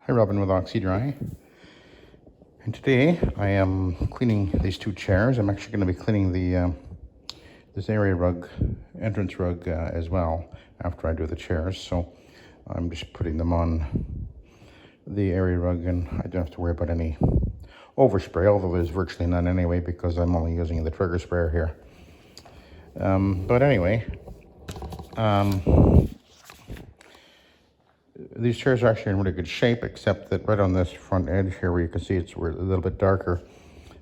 Hi, Robin with Oxy-Dry. And today I am cleaning these two chairs. I'm actually going to be cleaning the this area rug, entrance rug as well after I do the chairs. So I'm just putting them on the area rug and I don't have to worry about any overspray, although there's virtually none anyway because I'm only using the trigger sprayer here. But anyway, these chairs are actually in really good shape, except that right on this front edge here where you can see it's a little bit darker,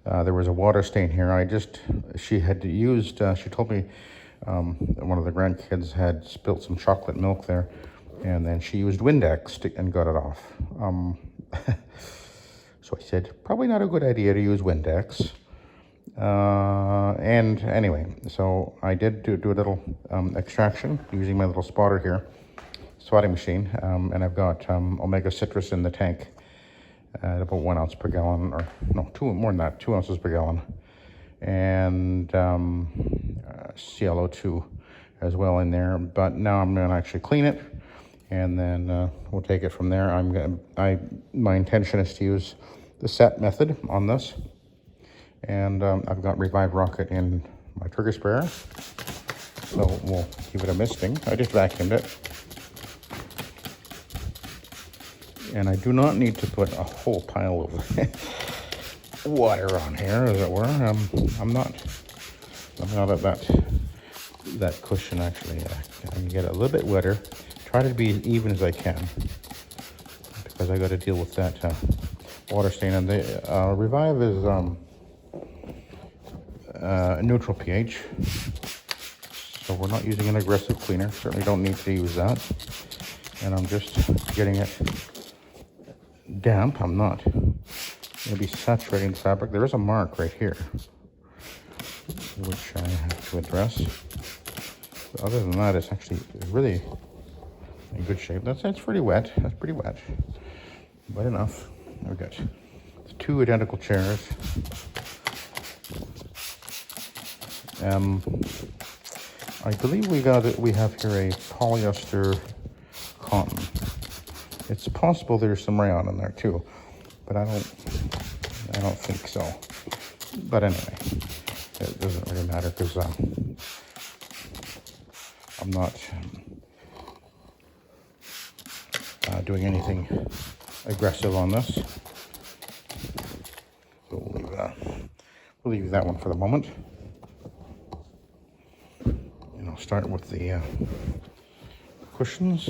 there was a water stain here. She told me one of the grandkids had spilt some chocolate milk there, and then she used Windex and got it off. So I said, probably not a good idea to use Windex. And anyway, so I did do a little extraction using my little spotter here. Swatting machine, and I've got omega citrus in the tank at about 1 ounce per gallon, or no, more than that, 2 ounces per gallon, and ClO2 as well in there. But now I'm going to actually clean it, and then we'll take it from there. My intention is to use the SETT method on this, and I've got Revive Rocket in my trigger sprayer, so we'll give it a misting. I just vacuumed it. And I do not need to put a whole pile of water on here, as it were. I'm not at that cushion actually. I can get it a little bit wetter. Try to be as even as I can because I got to deal with that water stain. And the Revive is a neutral pH, so we're not using an aggressive cleaner. Certainly don't need to use that. And I'm just getting it damp. I'm not going to be saturating the fabric. There is a mark right here which I have to address. But other than that, it's actually really in good shape. That's pretty wet. That's pretty wet. Wet enough. We've got two identical chairs. I believe we have here a polyester cotton. It's possible there's some rayon in there too, but I don't think so. But anyway, it doesn't really matter because I'm not doing anything aggressive on this. So we'll leave that one for the moment. And I'll start with the cushions.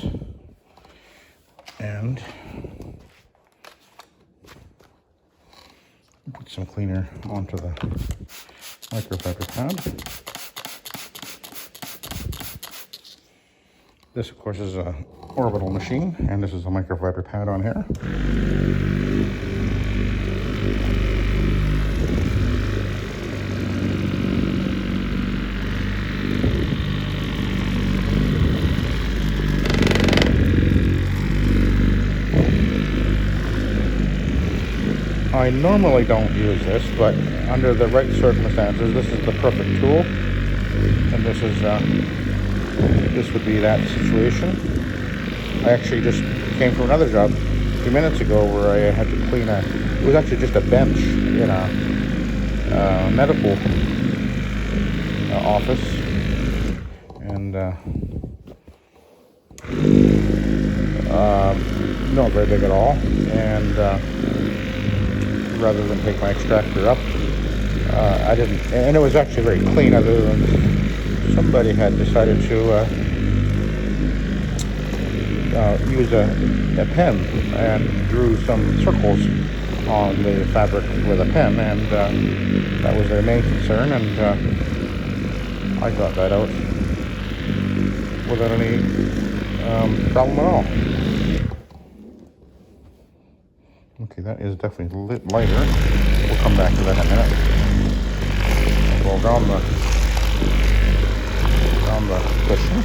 And put some cleaner onto the microfiber pad. This, of course, is a orbital machine, and this is a microfiber pad on here. I normally don't use this, but under the right circumstances, this is the perfect tool. And this would be that situation. I actually just came from another job a few minutes ago where I had to clean it was actually just a bench in a medical office. And not very big at all. And rather than take my extractor up, I didn't, and it was actually very clean, other than somebody had decided to use a pen and drew some circles on the fabric with a pen, and that was their main concern, and I got that out without any problem at all. Okay, that is definitely lit lighter. We'll come back to that in a minute. We'll down the cushion.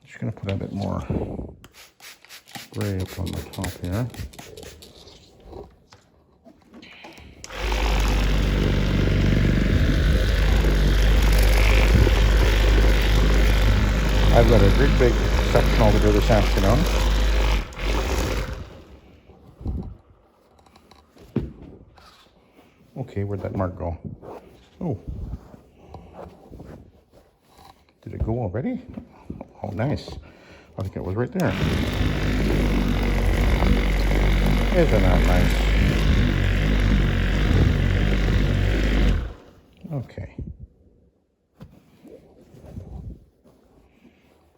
Just gonna put a bit more gray up on the top here. I've got a great big sectional to do this afternoon. Okay, where'd that mark go? Oh. Did it go already? Oh, nice. I think it was right there. Isn't that nice? Okay.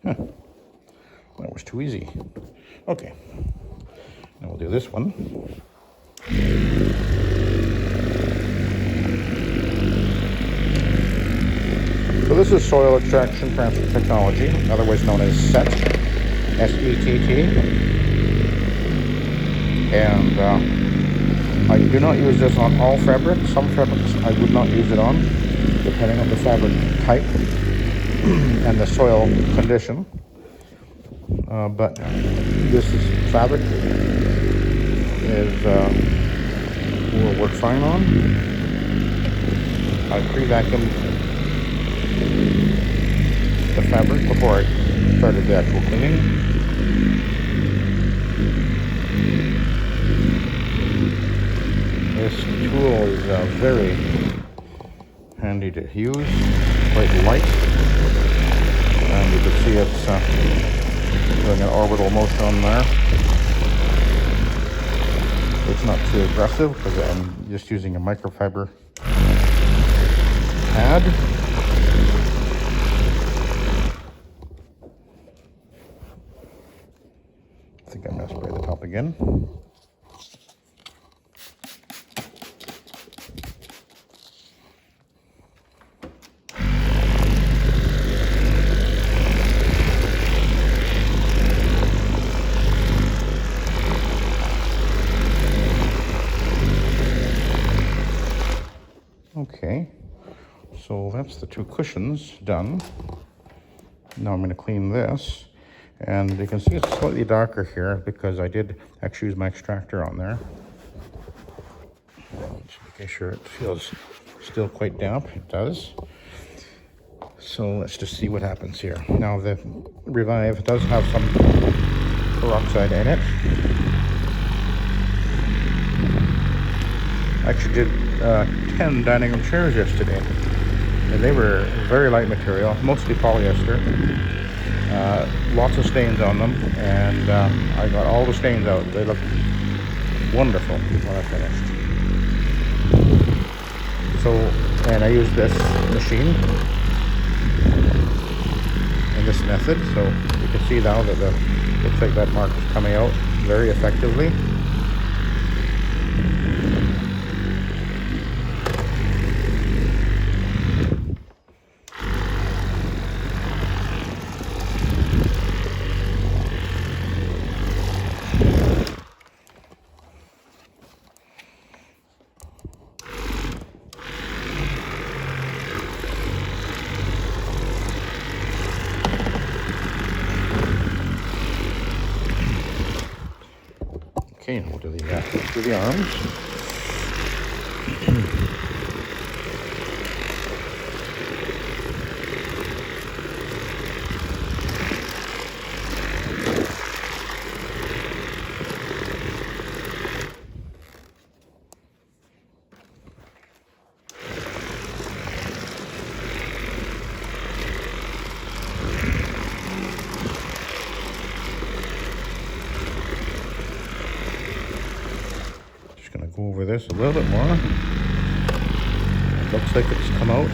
Huh. That was too easy. Okay. Now we'll do this one. So this is soil extraction transfer technology, otherwise known as SETT, S-E-T-T. And I do not use this on all fabrics. Some fabrics I would not use it on, depending on the fabric type and the soil condition. But this is fabric will work fine on. I pre-vacuumed the fabric before I started the actual cleaning. This tool is very handy to use, quite light, and you can see it's doing an orbital motion on there. It's not too aggressive because I'm just using a microfiber pad. I think I'm going to spray the top again. Okay, so that's the two cushions done. Now I'm going to clean this. And you can see it's slightly darker here because I did actually use my extractor on there. Just making sure it feels still quite damp. It does. So let's just see what happens here. Now the Revive does have some peroxide in it. I actually did 10 dining room chairs yesterday. And they were very light material, mostly polyester. Lots of stains on them, and I got all the stains out. They look wonderful when I finished. So, and I used this machine in this method, so you can see now that looks like that mark is coming out very effectively. Okay, we'll do the arms. Go over this a little bit more. It looks like it's come out.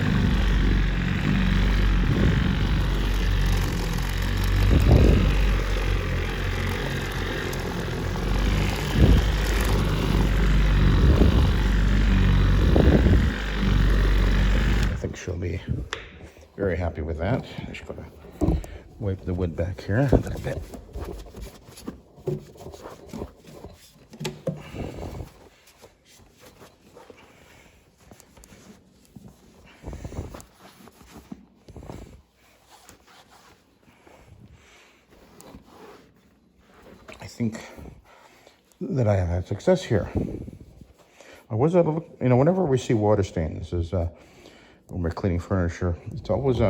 I think she'll be very happy with that. I'm just gonna wipe the wood back here a little bit. I think that I have had success here. I was at a, whenever we see water stains, is when we're cleaning furniture, it's always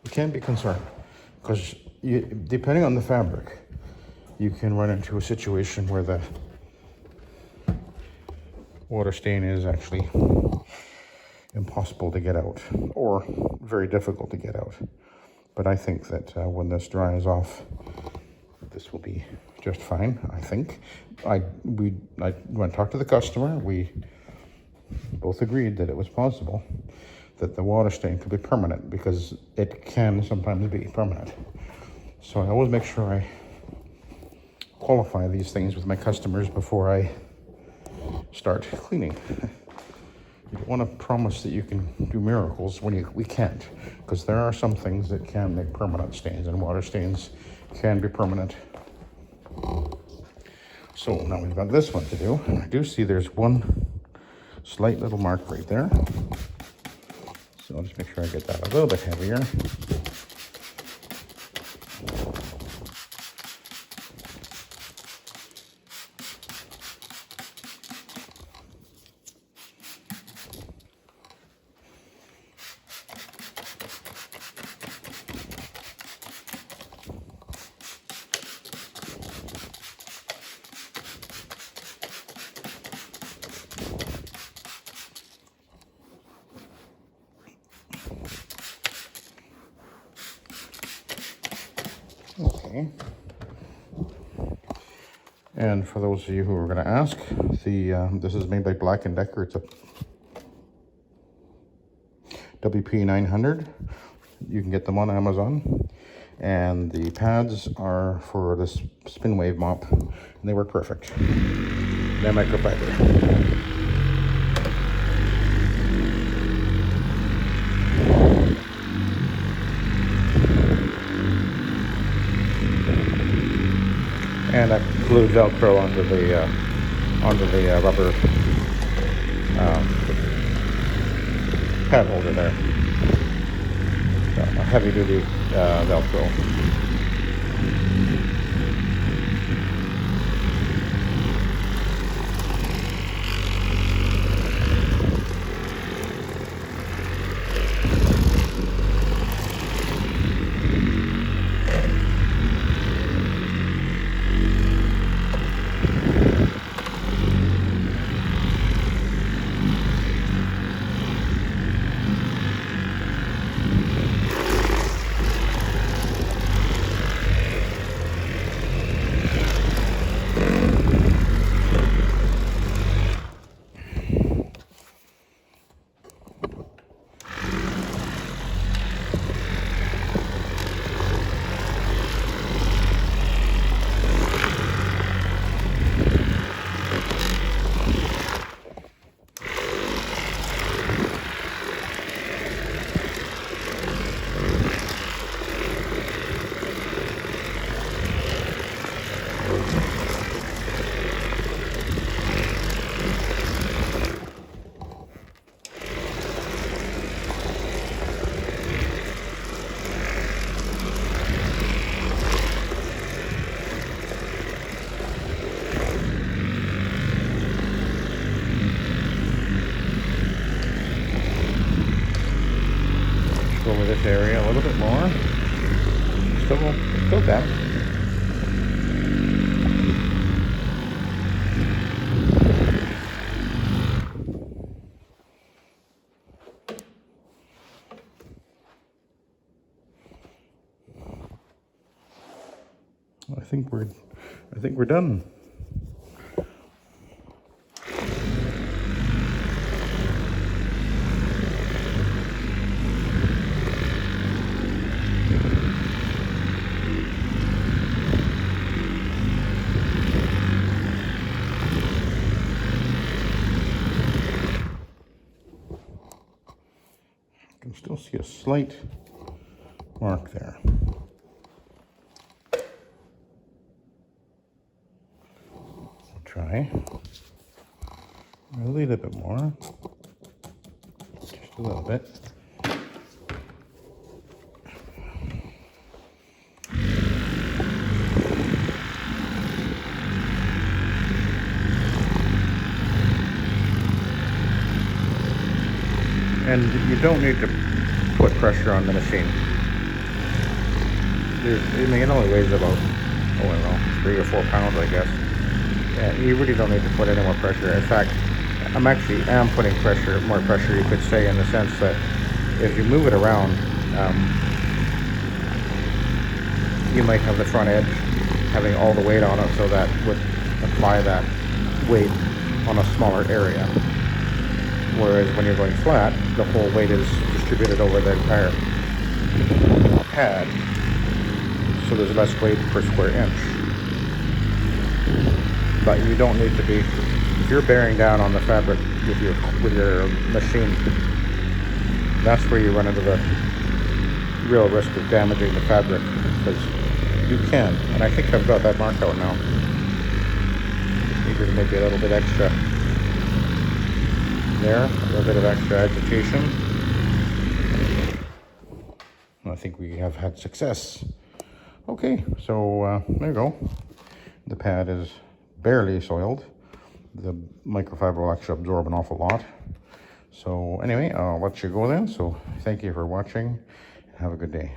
you can be concerned because depending on the fabric, you can run into a situation where the water stain is actually impossible to get out or very difficult to get out. But I think that when this dries off, this will be just fine, I think. When I talked to the customer, we both agreed that it was possible that the water stain could be permanent, because it can sometimes be permanent. So I always make sure I qualify these things with my customers before I start cleaning. You don't want to promise that you can do miracles when we can't, because there are some things that can make permanent stains, and water stains can be permanent. So now we've got this one to do. I do see there's one slight little mark right there. So I'll just make sure I get that a little bit heavier. Okay. And for those of you who are going to ask, this is made by Black & Decker. It's a WP900. You can get them on Amazon. And the pads are for this spin wave mop, and they work perfect. They're microfiber. And I glued Velcro onto the rubber pad holder there. A heavy-duty Velcro. Over this area a little bit more. Still damp. I think we're done. You can still see a slight mark there. I'll try a little bit more, just a little bit. And you don't need to put pressure on the machine. it only weighs about, oh, I don't know, 3 or 4 pounds, I guess. Yeah, you really don't need to put any more pressure. In fact, am putting pressure, more pressure, you could say, in the sense that if you move it around, you might have the front edge having all the weight on it, so that would apply that weight on a smaller area. Whereas when you're going flat, the whole weight is distributed over the entire pad, so there's less weight per square inch. But you don't need to be, if you're bearing down on the fabric with your machine, that's where you run into the real risk of damaging the fabric, because you can, and I think I've got that marked out now. Needed maybe a little bit extra there, a little bit of extra agitation. I think we have had success. Okay, so there you go. The pad is barely soiled. The microfiber will actually absorb an awful lot. So anyway, I'll let you go then. So thank you for watching. Have a good day.